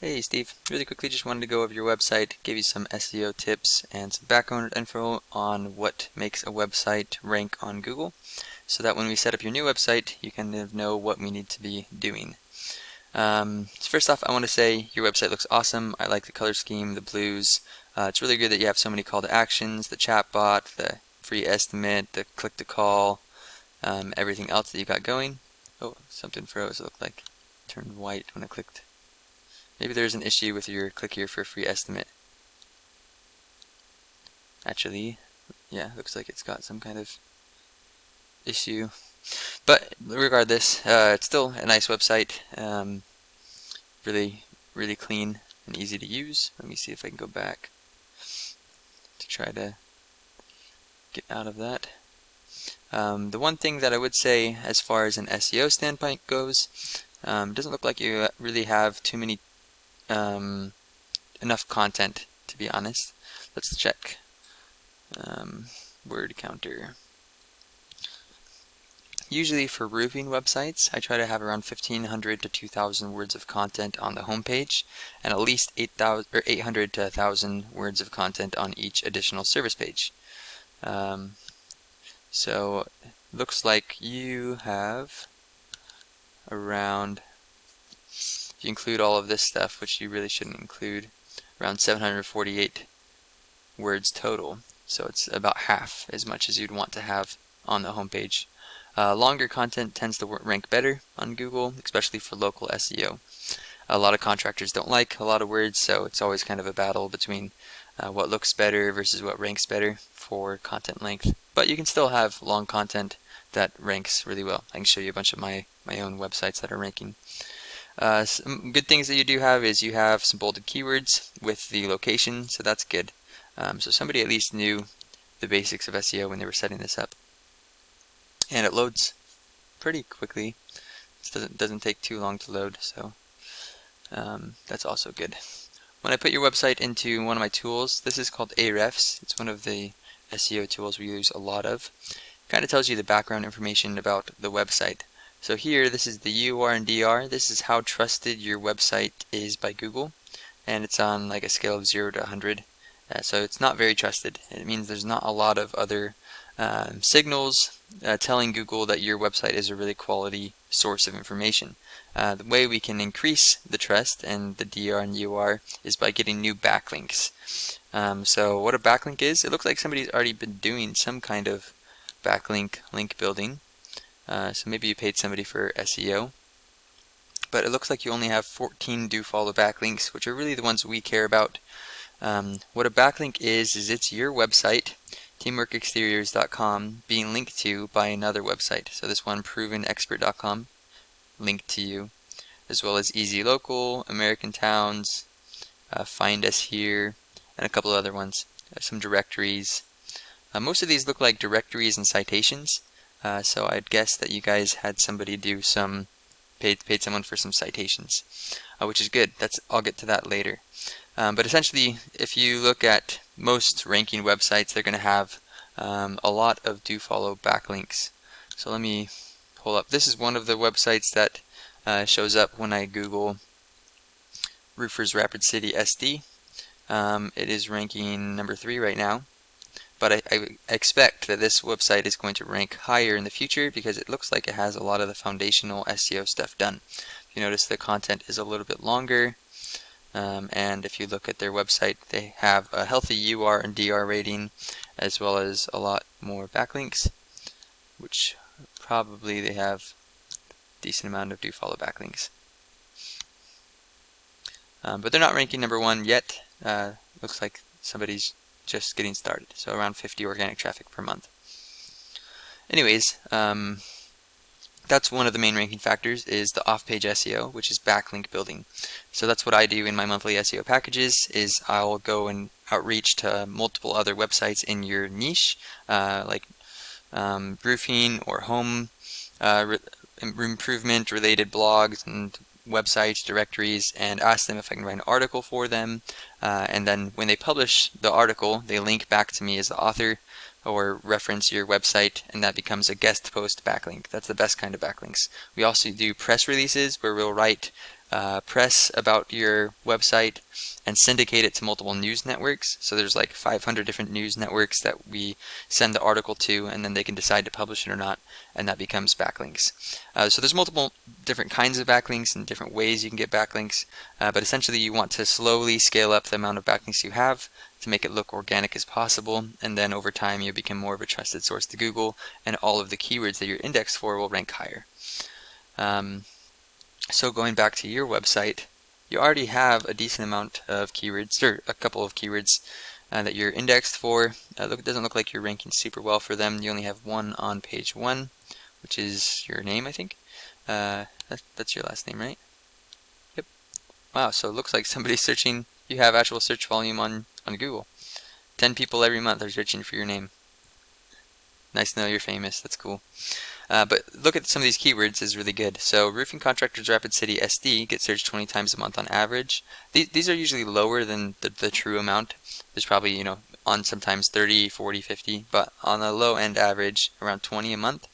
Hey Steve, really quickly just wanted to go over your website, give you some SEO tips and some background info on what makes a website rank on Google, so that when we set up your new website, you kind of know what we need to be doing. So first off, I want to say your website looks awesome. I like the color scheme, the blues. It's really good that you have so many call to actions, the chatbot, the free estimate, the click to call, everything else that you got going. Oh, something froze. It looked like it turned white when I clicked. Maybe there's an issue with your click here for a free estimate. Actually, yeah, looks like it's got some kind of issue. But regardless, it's still a nice website. Really clean and easy to use. Let me see if I can go back to try to get out of that. The one thing that I would say as far as an SEO standpoint goes, it doesn't look like you really have too many enough content, to be honest. Let's check word counter. Usually for roofing websites, I try to have around 1,500 to 2,000 words of content on the home page, and at least 800 to 1,000 words of content on each additional service page. So looks like you have around, if you include all of this stuff, which you really shouldn't include, around 748 words total. So it's about half as much as you'd want to have on the home page. Longer content tends to rank better on Google, especially for local SEO. A lot of contractors don't like a lot of words, so it's always kind of a battle between what looks better versus what ranks better for content length. But you can still have long content that ranks really well. I can show you a bunch of my own websites that are ranking. Some good things that you do have is you have some bolded keywords with the location, so that's good. So somebody at least knew the basics of SEO when they were setting this up. And it loads pretty quickly. It doesn't take too long to load, so that's also good. When I put your website into one of my tools, this is called Ahrefs. It's one of the SEO tools we use a lot of. It kind of tells you the background information about the website. So here, this is the UR and DR. This is how trusted your website is by Google, and it's on like a scale of 0 to 100. So it's not very trusted. It means there's not a lot of other signals telling Google that your website is a really quality source of information. The way we can increase the trust and the DR and UR is by getting new backlinks. So what a backlink is, it looks like somebody's already been doing some kind of backlink link building. So maybe you paid somebody for SEO. But it looks like you only have 14 do follow backlinks, which are really the ones we care about. What a backlink is it's your website, teamworkexteriors.com, being linked to by another website. So this one, provenexpert.com, linked to you, as well as Easy Local, American Towns, Find Us Here, and a couple of other ones. Some directories. Most of these look like directories and citations, so I'd guess that you guys had somebody do some, paid someone for some citations, which is good. I'll get to that later. But essentially, if you look at most ranking websites, they're going to have a lot of do follow backlinks. So let me pull up. This is one of the websites that shows up when I Google Roofers Rapid City SD. It is ranking number 3 right now, but I expect that this website is going to rank higher in the future because it looks like it has a lot of the foundational SEO stuff done. If you notice, the content is a little bit longer. And if you look at their website, they have a healthy UR and DR rating, as well as a lot more backlinks, which probably they have a decent amount of do follow backlinks. But they're not ranking number 1 yet. Looks like somebody's just getting started, so around 50 organic traffic per month. Anyways, that's one of the main ranking factors, is the off-page SEO, which is backlink building. So that's what I do in my monthly SEO packages, is I'll go and outreach to multiple other websites in your niche, like roofing or home improvement related blogs and websites, directories, and ask them if I can write an article for them. And then when they publish the article, they link back to me as the author, or reference your website, and that becomes a guest post backlink. That's the best kind of backlinks. We also do press releases where we'll write press about your website and syndicate it to multiple news networks. So there's like 500 different news networks that we send the article to, and then they can decide to publish it or not, and that becomes backlinks. So there's multiple different kinds of backlinks and different ways you can get backlinks, but essentially you want to slowly scale up the amount of backlinks you have to make it look organic as possible, and then over time you become more of a trusted source to Google, and all of the keywords that you're indexed for will rank higher. So going back to your website, you already have a decent amount of keywords, or a couple of keywords that you're indexed for. It doesn't look like you're ranking super well for them. You only have one on page 1, which is your name, I think. That's your last name, right? Yep. Wow, so it looks like somebody's searching. You have actual search volume on Google. 10 people every month are searching for your name. Nice to know you're famous. That's cool. But look at some of these keywords is really good. So roofing contractors Rapid City SD get searched 20 times a month on average. These are usually lower than the true amount. There's probably, on sometimes 30, 40, 50, but on the low end average, around 20 a month.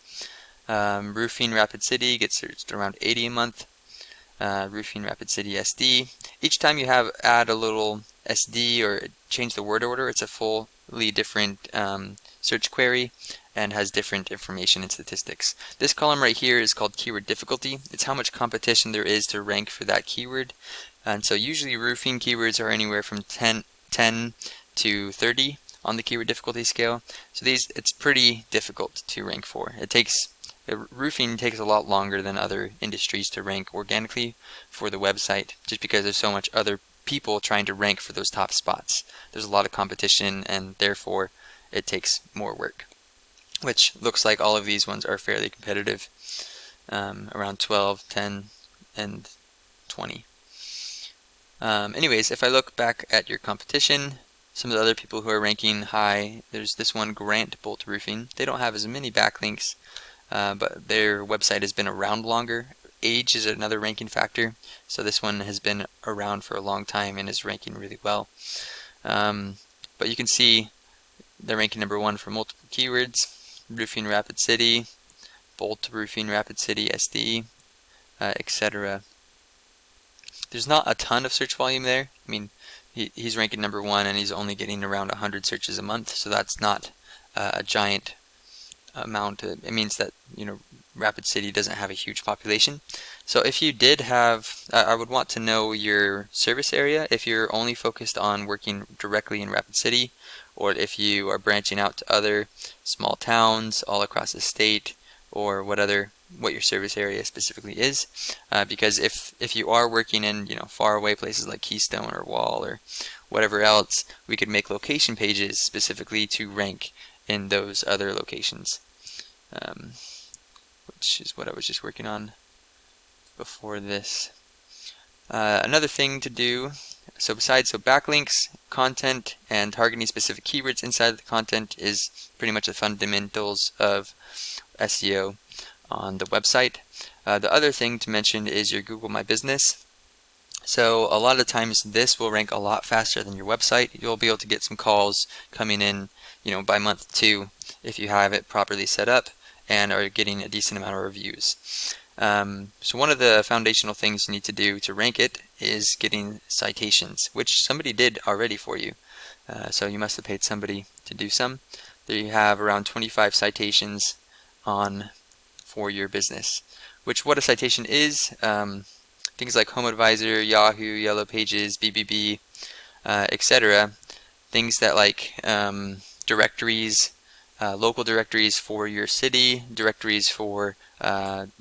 Roofing Rapid City gets searched around 80 a month. Roofing Rapid City SD. Each time you add a little SD or change the word order, it's a fully different search query and has different information and statistics. This column right here is called keyword difficulty. It's how much competition there is to rank for that keyword. And so usually roofing keywords are anywhere from 10 to 30 on the keyword difficulty scale. So it's pretty difficult to rank for. Roofing takes a lot longer than other industries to rank organically for the website, just because there's so much other people trying to rank for those top spots. There's a lot of competition, and therefore it takes more work, which looks like all of these ones are fairly competitive, around 12, 10, and 20. Anyways, if I look back at your competition, some of the other people who are ranking high, there's this one, Grant Bolt Roofing. They don't have as many backlinks, but their website has been around longer. Age is another ranking factor, so this one has been around for a long time and is ranking really well. But you can see they're ranking number 1 for multiple keywords: Roofing Rapid City, Bolt Roofing Rapid City SD, etc. There's not a ton of search volume there. I mean, he's ranking number 1 and he's only getting around 100 searches a month, so that's not a giant amount. It means that Rapid City doesn't have a huge population. So if you did have, I would want to know your service area if you're only focused on working directly in Rapid City, or if you are branching out to other small towns all across the state, or what your service area specifically is. Because if you are working in far away places like Keystone or Wall or whatever else, we could make location pages specifically to rank in those other locations, which is what I was just working on before this. Another thing to do, besides backlinks, content, and targeting specific keywords inside the content is pretty much the fundamentals of SEO on the website. The other thing to mention is your Google My Business. So a lot of times this will rank a lot faster than your website. You'll be able to get some calls coming in by month 2 if you have it properly set up and are getting a decent amount of reviews. So one of the foundational things you need to do to rank it is getting citations, which somebody did already for you. So you must have paid somebody to do some. There you have around 25 citations for your business. What a citation is, things like Home Advisor, Yahoo, Yellow Pages, BBB, etc. Things that like directories, local directories for your city, directories for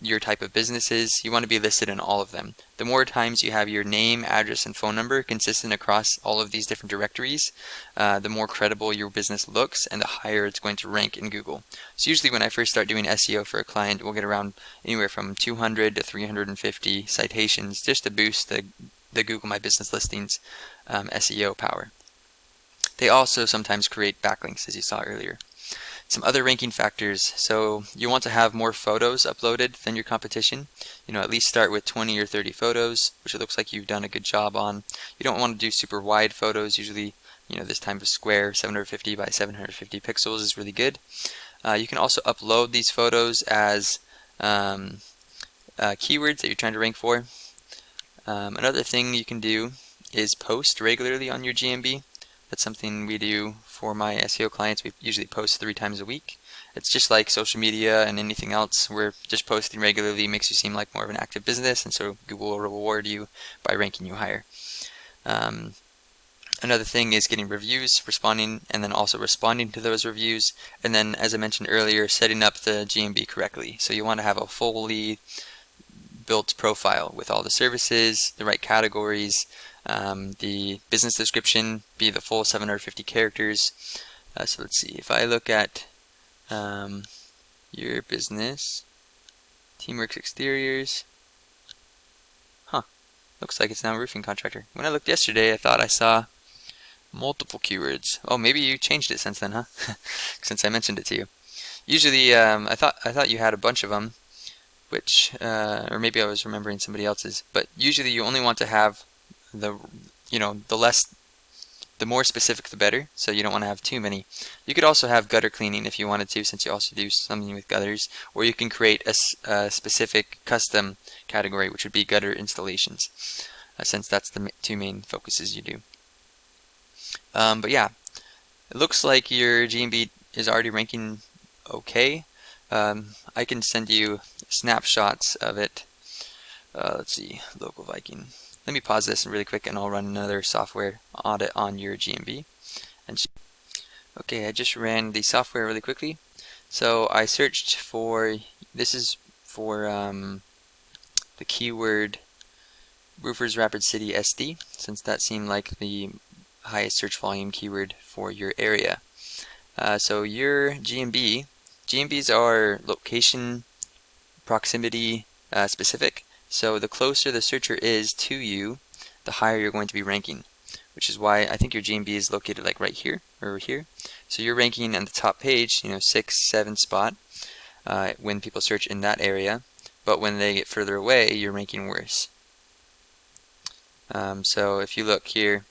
your type of businesses. You want to be listed in all of them. The more times you have your name, address, and phone number consistent across all of these different directories, the more credible your business looks and the higher it's going to rank in Google. So usually when I first start doing SEO for a client, we'll get around anywhere from 200 to 350 citations just to boost the Google My Business listings SEO power. They also sometimes create backlinks, as you saw earlier. Some other ranking factors, so you want to have more photos uploaded than your competition. At least start with 20 or 30 photos, which it looks like you've done a good job on. You don't want to do super wide photos. Usually, this type of square, 750 by 750 pixels is really good. You can also upload these photos as keywords that you're trying to rank for. Another thing you can do is post regularly on your GMB. That's something we do for my SEO clients. We usually post 3 times a week. It's just like social media and anything else. We're just posting regularly makes you seem like more of an active business, and so Google will reward you by ranking you higher. Another thing is getting reviews, responding, and then also responding to those reviews. And then, as I mentioned earlier, setting up the GMB correctly. So you want to have a fully built profile with all the services, the right categories, the business description be the full 750 characters. So let's see, if I look at your business, Teamworks Exteriors, looks like it's now roofing contractor. When I looked yesterday, I thought I saw multiple keywords. Oh, maybe you changed it since then, huh? Since I mentioned it to you. Usually, I thought you had a bunch of them, which, or maybe I was remembering somebody else's. But usually, you only want to have the more specific, the better. So you don't want to have too many. You could also have gutter cleaning if you wanted to, since you also do something with gutters. Or you can create a specific custom category, which would be gutter installations, since that's the 2 main focuses you do. But yeah, it looks like your GMB is already ranking okay. I can send you snapshots of it. Let's see, local Viking. Let me pause this really quick and I'll run another software audit on your GMB. Okay, I just ran the software really quickly. So I searched for, this is for the keyword Roofers Rapid City SD, since that seemed like the highest search volume keyword for your area. So your GMBs are location, proximity specific. So the closer the searcher is to you, the higher you're going to be ranking, which is why I think your GMB is located like right here or here. So you're ranking on the top page, 6, 7 spot when people search in that area, but when they get further away, you're ranking worse. So if you look here,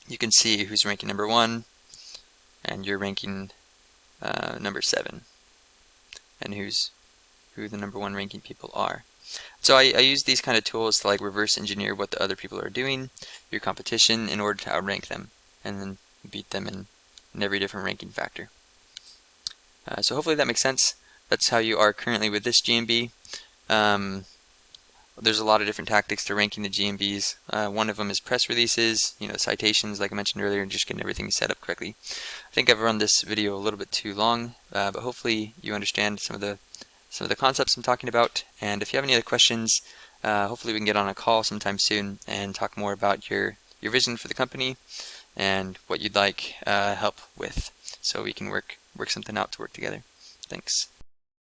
you can see who's ranking number 1, and you're ranking number 7, and who the number 1 ranking people are. So I use these kind of tools to like reverse engineer what the other people are doing, your competition, in order to outrank them, and then beat them in every different ranking factor. So hopefully that makes sense. That's how you are currently with this GMB. There's a lot of different tactics to ranking the GMBs. One of them is press releases, citations, like I mentioned earlier, and just getting everything set up correctly. I think I've run this video a little bit too long, but hopefully you understand some of the concepts I'm talking about. And if you have any other questions, hopefully we can get on a call sometime soon and talk more about your vision for the company and what you'd like help with, so we can work something out to work together. Thanks.